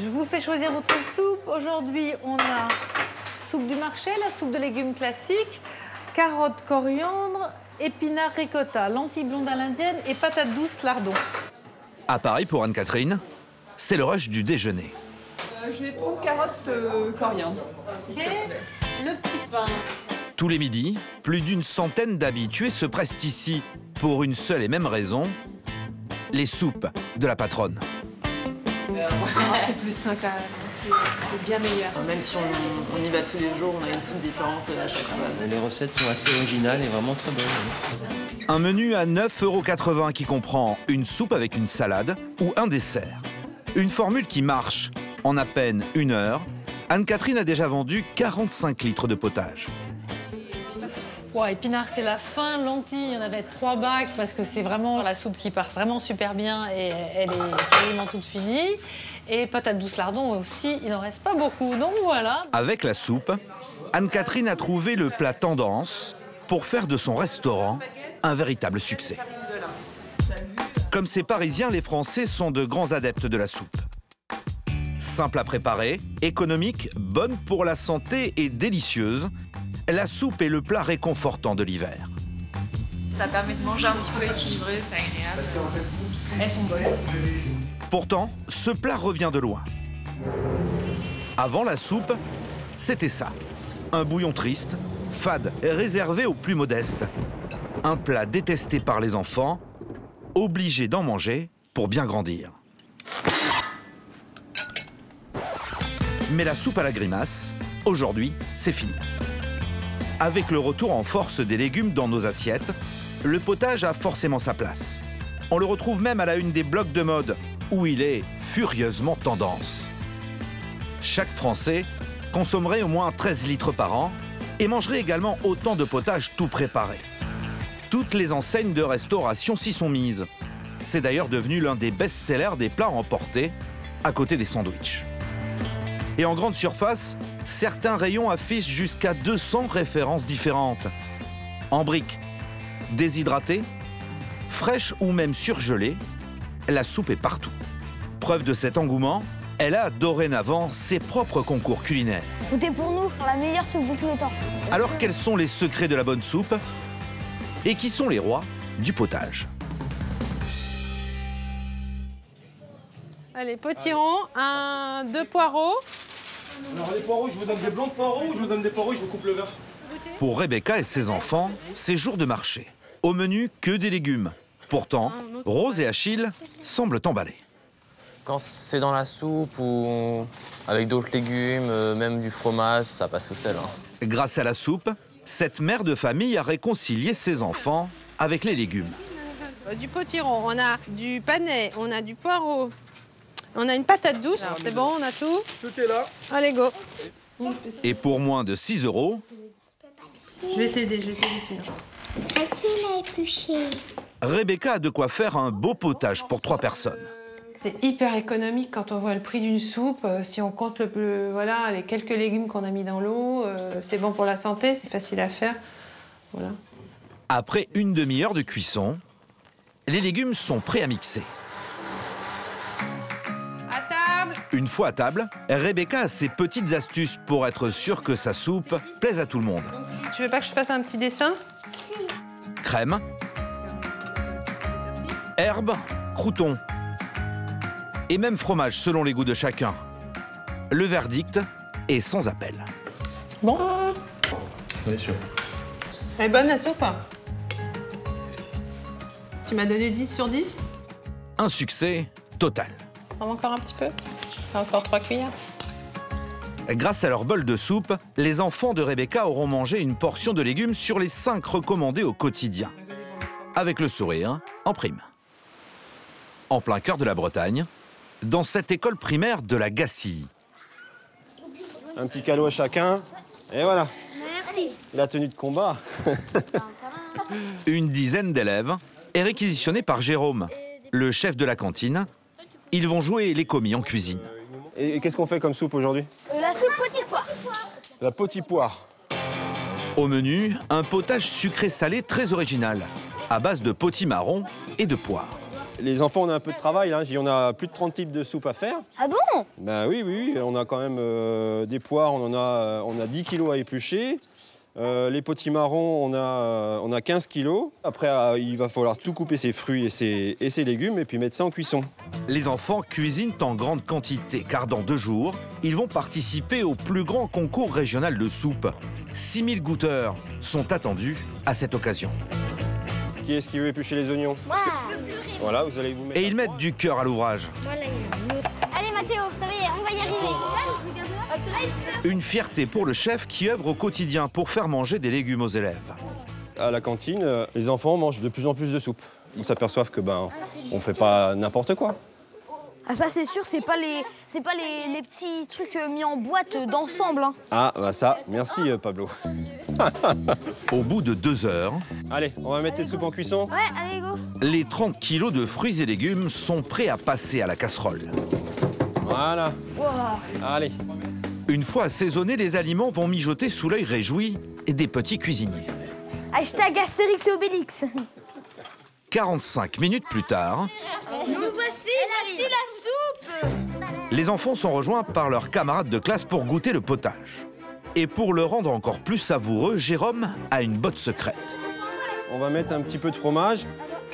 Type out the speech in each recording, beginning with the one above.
Je vous fais choisir votre soupe. Aujourd'hui, on a soupe du marché, la soupe de légumes classique, carottes, coriandre, épinards, ricotta, lentilles blondes à l'indienne et patates douces, lardons. À Paris, pour Anne-Catherine, c'est le rush du déjeuner. Je vais prendre carottes, coriandre. Et le petit pain. Tous les midis, plus d'une centaine d'habitués se pressent ici pour une seule et même raison, les soupes de la patronne. C'est plus sain quand même, c'est bien meilleur. Même si on y va tous les jours, on a une soupe différente à chaque fois. Les recettes sont assez originales et vraiment très bonnes. Un menu à 9,80 € qui comprend une soupe avec une salade ou un dessert. Une formule qui marche. En à peine 1 heure, Anne-Catherine a déjà vendu 45 litres de potage. Ouais, épinards, c'est la fin. Lentilles, il y en avait 3 bacs parce que c'est vraiment la soupe qui part vraiment super bien et elle est quasiment toute finie. Et patates douces lardons aussi, il n'en reste pas beaucoup. Donc voilà. Avec la soupe, Anne-Catherine a trouvé le plat tendance pour faire de son restaurant un véritable succès. Comme ces Parisiens, les Français sont de grands adeptes de la soupe. Simple à préparer, économique, bonne pour la santé et délicieuse, la soupe est le plat réconfortant de l'hiver. Ça permet de manger un petit peu équilibré, c'est agréable. Elles sont bonnes. Pourtant, ce plat revient de loin. Avant la soupe, c'était ça. Un bouillon triste, fade et réservé aux plus modestes. Un plat détesté par les enfants, obligés d'en manger pour bien grandir. Mais la soupe à la grimace, aujourd'hui, c'est fini. Avec le retour en force des légumes dans nos assiettes, le potage a forcément sa place. On le retrouve même à la une des blogs de mode, où il est furieusement tendance. Chaque Français consommerait au moins 13 litres par an et mangerait également autant de potage tout préparé. Toutes les enseignes de restauration s'y sont mises. C'est d'ailleurs devenu l'un des best-sellers des plats emportés, à côté des sandwichs. Et en grande surface, certains rayons affichent jusqu'à 200 références différentes. En briques, déshydratée, fraîche ou même surgelée, la soupe est partout. Preuve de cet engouement, elle a dorénavant ses propres concours culinaires. Votez pour nous, la meilleure soupe de tous les temps. Alors quels sont les secrets de la bonne soupe? Et qui sont les rois du potage? Allez, potiron, 2 poireaux. Alors les poireaux, je vous donne des blancs de poireaux ou je vous donne des poireaux et je vous coupe le vert? Pour Rebecca et ses enfants, c'est jour de marché. Au menu, que des légumes. Pourtant, Rose et Achille semblent emballés. Quand c'est dans la soupe ou avec d'autres légumes, même du fromage, ça passe au sel. Grâce à la soupe, cette mère de famille a réconcilié ses enfants avec les légumes. Du potiron, on a du panais, on a du poireau, on a une patate douce. C'est bon, on a tout? Tout est là. Allez, go. Et pour moins de 6 €, Je vais t'aider ici. Facile à éplucher. Rebecca a de quoi faire un beau potage pour 3 personnes. C'est hyper économique quand on voit le prix d'une soupe. Si on compte voilà, les quelques légumes qu'on a mis dans l'eau, c'est bon pour la santé, c'est facile à faire. Voilà. Après une demi-heure de cuisson, les légumes sont prêts à mixer. À table. Une fois à table, Rebecca a ses petites astuces pour être sûre que sa soupe plaise à tout le monde. Tu veux pas que je fasse un petit dessin? Crème, herbes, croûtons et même fromage selon les goûts de chacun. Le verdict est sans appel. Bon. Bien sûr. Elle est bonne la soupe? Tu m'as donné 10 sur 10? Un succès total. T'en veux encore un petit peu? Encore 3 cuillères. Grâce à leur bol de soupe, les enfants de Rebecca auront mangé une portion de légumes sur les 5 recommandés au quotidien. Avec le sourire en prime. En plein cœur de la Bretagne, dans cette école primaire de la Gacilly. Un petit cadeau à chacun. Et voilà. Merci. La tenue de combat. Une dizaine d'élèves est réquisitionnée par Jérôme, le chef de la cantine. Ils vont jouer les commis en cuisine. Et qu'est-ce qu'on fait comme soupe aujourd'hui? La soupe petit pois. La petit poire. Au menu, un potage sucré-salé très original, à base de potimarron et de poire. Les enfants, on a un peu de travail, hein. On a plus de 30 types de soupes à faire. Ah bon? Ben oui, on a quand même des poires, on a 10 kilos à éplucher. Les potimarrons, on a 15 kilos. Après, il va falloir tout couper ses fruits et ses légumes et puis mettre ça en cuisson. Les enfants cuisinent en grande quantité car dans 2 jours, ils vont participer au plus grand concours régional de soupe. 6000 goûteurs sont attendus à cette occasion. Qui est-ce qui veut éplucher les oignons? Moi. Voilà, vous allez vous mettre... Et ils mettent du cœur à l'ouvrage. Allez Mathéo, ça y est, on va y arriver. Une fierté pour le chef qui œuvre au quotidien pour faire manger des légumes aux élèves. À la cantine, les enfants mangent de plus en plus de soupe. Ils s'aperçoivent que on fait pas n'importe quoi. Ah ça c'est sûr, c'est pas les petits trucs mis en boîte d'ensemble. Hein. Ah bah ça, merci Pablo. Au bout de 2 heures... Allez, on va mettre cette soupe en cuisson. Ouais, allez go. Les 30 kilos de fruits et légumes sont prêts à passer à la casserole. Voilà. Wow. Allez. Une fois assaisonnés, les aliments vont mijoter sous l'œil réjoui des petits cuisiniers. Hashtag Astérix et Obélix. 45 minutes plus tard... Nous voici la soupe. Les enfants sont rejoints par leurs camarades de classe pour goûter le potage. Et pour le rendre encore plus savoureux, Jérôme a une botte secrète. On va mettre un petit peu de fromage,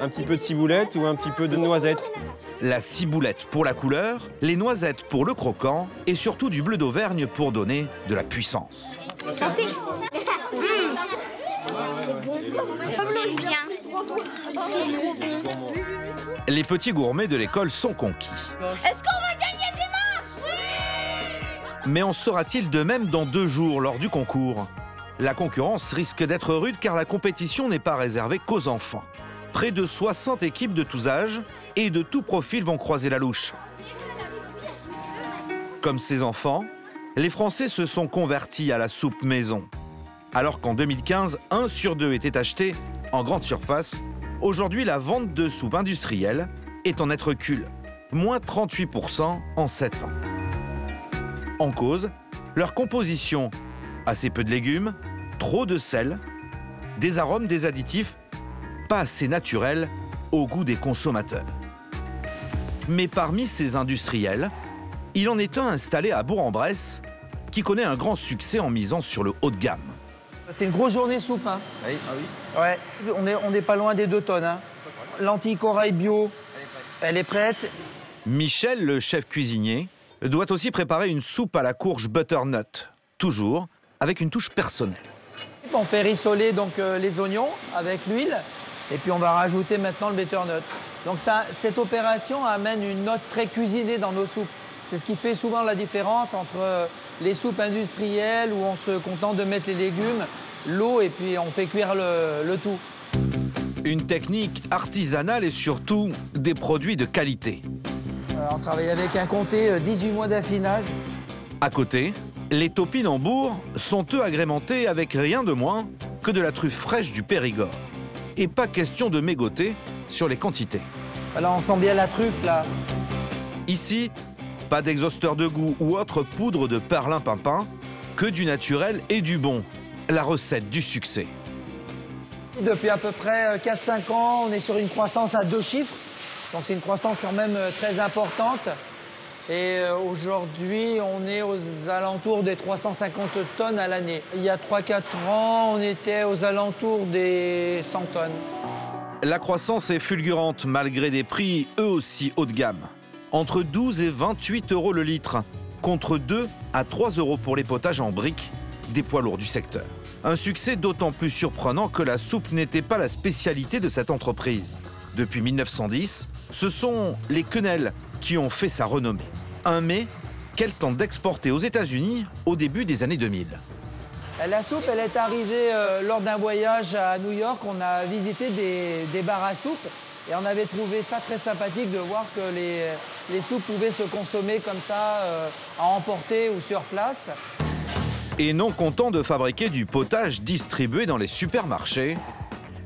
un petit peu de ciboulette ou un petit peu de noisette. La ciboulette pour la couleur, les noisettes pour le croquant et surtout du bleu d'Auvergne pour donner de la puissance. Santé. Pablo, il vient. Les petits gourmets de l'école sont conquis. Est-ce qu'on va gagner dimanche? Oui. Mais en sera-t-il de même dans 2 jours lors du concours? La concurrence risque d'être rude car la compétition n'est pas réservée qu'aux enfants. Près de 60 équipes de tous âges et de tout profil vont croiser la louche. Comme ces enfants, les Français se sont convertis à la soupe maison. Alors qu'en 2015, 1 sur 2 était acheté en grande surface, aujourd'hui la vente de soupe industrielle est en net recul, moins 38% en 7 ans. En cause, leur composition, assez peu de légumes, trop de sel, des arômes, des additifs, pas assez naturels au goût des consommateurs. Mais parmi ces industriels, il en est un installé à Bourg-en-Bresse qui connaît un grand succès en misant sur le haut de gamme. C'est une grosse journée soupe. Hein. Oui. Ah oui. Ouais, on n'est pas loin des 2 tonnes. Hein. Lentilles corail bio, elle est prête. Michel, le chef cuisinier, doit aussi préparer une soupe à la courge butternut, toujours avec une touche personnelle. On fait rissoler donc, les oignons avec l'huile et puis on va rajouter maintenant le butternut. Donc cette opération amène une note très cuisinée dans nos soupes. C'est ce qui fait souvent la différence entre les soupes industrielles où on se contente de mettre les légumes, l'eau et puis on fait cuire le tout. Une technique artisanale et surtout des produits de qualité. On travaille avec un comté 18 mois d'affinage. À côté, les topinambours sont eux agrémentés avec rien de moins que de la truffe fraîche du Périgord. Et pas question de mégoter sur les quantités. Voilà, on sent bien la truffe là. Ici, pas d'exhausteur de goût ou autre poudre de perlimpinpin, que du naturel et du bon. La recette du succès. Depuis à peu près 4-5 ans, on est sur une croissance à 2 chiffres. Donc c'est une croissance quand même très importante. Et aujourd'hui, on est aux alentours des 350 tonnes à l'année. Il y a 3-4 ans, on était aux alentours des 100 tonnes. La croissance est fulgurante malgré des prix eux aussi haut de gamme. Entre 12 et 28 € le litre, contre 2 à 3 € pour les potages en briques des poids lourds du secteur. Un succès d'autant plus surprenant que la soupe n'était pas la spécialité de cette entreprise. Depuis 1910, ce sont les quenelles qui ont fait sa renommée. Un mets qu'elle tente d'exporter aux États-Unis au début des années 2000. La soupe, elle est arrivée lors d'un voyage à New York. On a visité des bars à soupe et on avait trouvé ça très sympathique de voir que les soupes pouvaient se consommer comme ça, à emporter ou sur place. Et non content de fabriquer du potage distribué dans les supermarchés,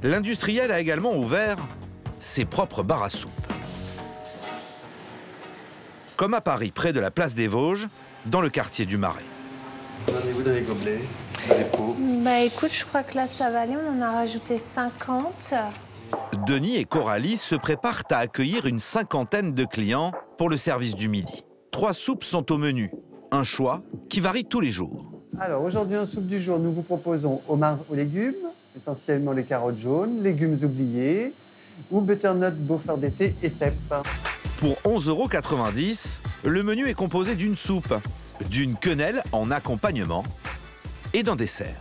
l'industriel a également ouvert ses propres bars à soupe. Comme à Paris, près de la place des Vosges, dans le quartier du Marais. Donnez-vous dans les gobelets, dans les pots. Bah écoute, je crois que là ça va aller, on en a rajouté 50. Denis et Coralie se préparent à accueillir une cinquantaine de clients pour le service du midi. 3 soupes sont au menu, un choix qui varie tous les jours. Alors aujourd'hui en soupe du jour, nous vous proposons homard aux légumes, essentiellement les carottes jaunes, légumes oubliés, ou butternut beaufort d'été et cèpes. Pour 11,90 €, le menu est composé d'une soupe, d'une quenelle en accompagnement et d'un dessert.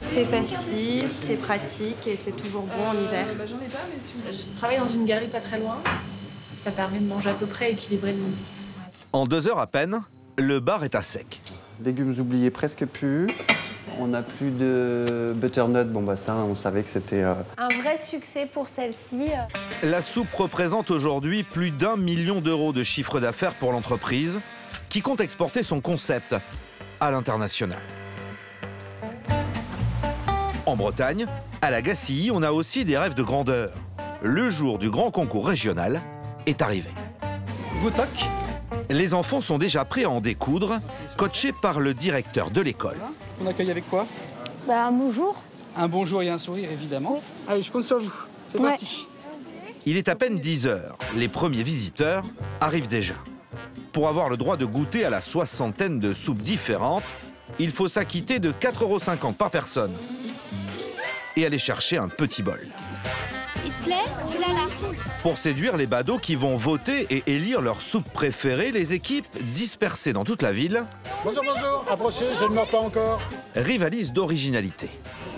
C'est facile, c'est pratique et c'est toujours bon en hiver. Je travaille dans une galerie pas très loin. Ça permet de manger à peu près équilibré le midi. En 2 heures à peine, le bar est à sec. Légumes oubliés presque plus. On n'a plus de butternut, bon bah ça on savait que c'était... Un vrai succès pour celle-ci. La soupe représente aujourd'hui plus d'1 million d'euros de chiffre d'affaires pour l'entreprise qui compte exporter son concept à l'international. En Bretagne, à la Gacilly, on a aussi des rêves de grandeur. Le jour du grand concours régional est arrivé. Votac. Les enfants sont déjà prêts à en découdre, coachés par le directeur de l'école. On accueille avec quoi? Un bonjour. Un bonjour et un sourire, évidemment. Allez, je compte sur vous. C'est parti. Il est à peine 10 heures. Les premiers visiteurs arrivent déjà. Pour avoir le droit de goûter à la soixantaine de soupes différentes, il faut s'acquitter de 4,50 € par personne et aller chercher un petit bol. Il te plaît, celui-là là? Pour séduire les badauds qui vont voter et élire leur soupe préférée, les équipes dispersées dans toute la ville Bonjour, bonjour. Approchez, je ne mords pas encore. rivalisent d'originalité.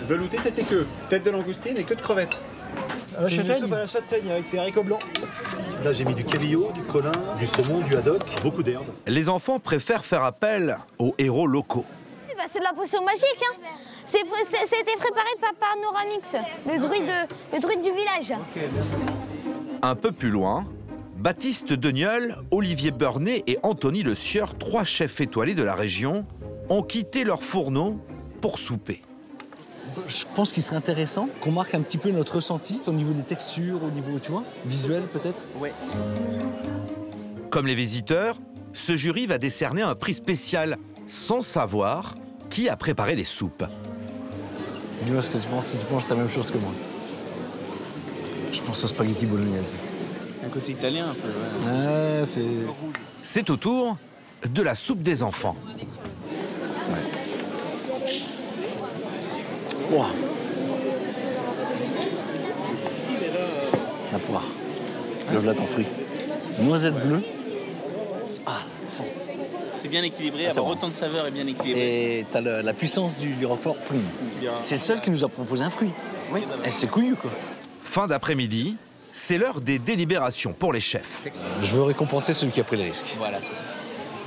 Velouté tête et queue. Tête de langoustine et queue de crevette. Une soupe à la châtaigne avec des haricots blancs. Là, j'ai mis du cabillaud, du colin, du saumon, du haddock, beaucoup d'herbes. Les enfants préfèrent faire appel aux héros locaux. C'est de la potion magique, hein. C'était préparé par Noramix, le druide du village. Un peu plus loin, Baptiste Deniol, Olivier Burnet et Anthony Le Sieur, 3 chefs étoilés de la région, ont quitté leur fourneau pour souper. Je pense qu'il serait intéressant qu'on marque un petit peu notre ressenti au niveau des textures, au niveau, tu vois, visuel peut-être. Ouais. Comme les visiteurs, ce jury va décerner un prix spécial sans savoir qui a préparé les soupes. Dis-moi ce que tu penses, si tu penses la même chose que moi. Je pense au spaghetti bolognaise. Un côté italien un peu, ouais. C'est au tour de la soupe des enfants. Wow. La poire. Le vlat en fruits. Noisette bleue. Ah, ça. C'est bien équilibré, avoir autant de saveurs et bien équilibré. Et t'as la puissance du roquefort. C'est le seul qui nous a proposé un fruit. Oui. Et c'est couillu, quoi. Fin d'après-midi, c'est l'heure des délibérations pour les chefs. Je veux récompenser celui qui a pris le risque. Voilà, c'est ça.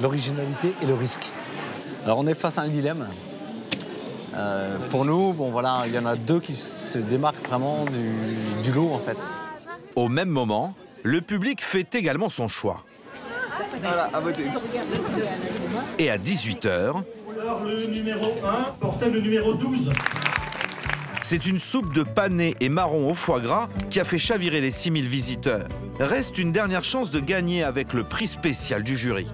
L'originalité et le risque. Alors on est face à un dilemme. Pour nous, bon voilà, il y en a 2 qui se démarquent vraiment du lot en fait. Au même moment, le public fait également son choix. Voilà, à voter. Et à 18 h, Le numéro 1 portait le numéro 12. c'est une soupe de panais et marron au foie gras qui a fait chavirer les 6000 visiteurs. Reste une dernière chance de gagner avec le prix spécial du jury.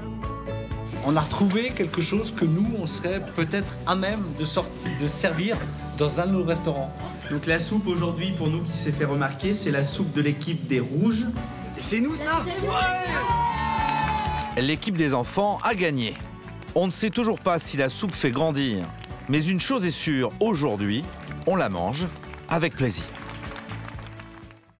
On a retrouvé quelque chose que nous, on serait peut-être à même de servir dans un de nos restaurants. Donc la soupe aujourd'hui, pour nous qui s'est fait remarquer, c'est la soupe de l'équipe des Rouges. Et c'est nous ça? L'équipe des enfants a gagné. On ne sait toujours pas si la soupe fait grandir. Mais une chose est sûre, aujourd'hui, on la mange avec plaisir.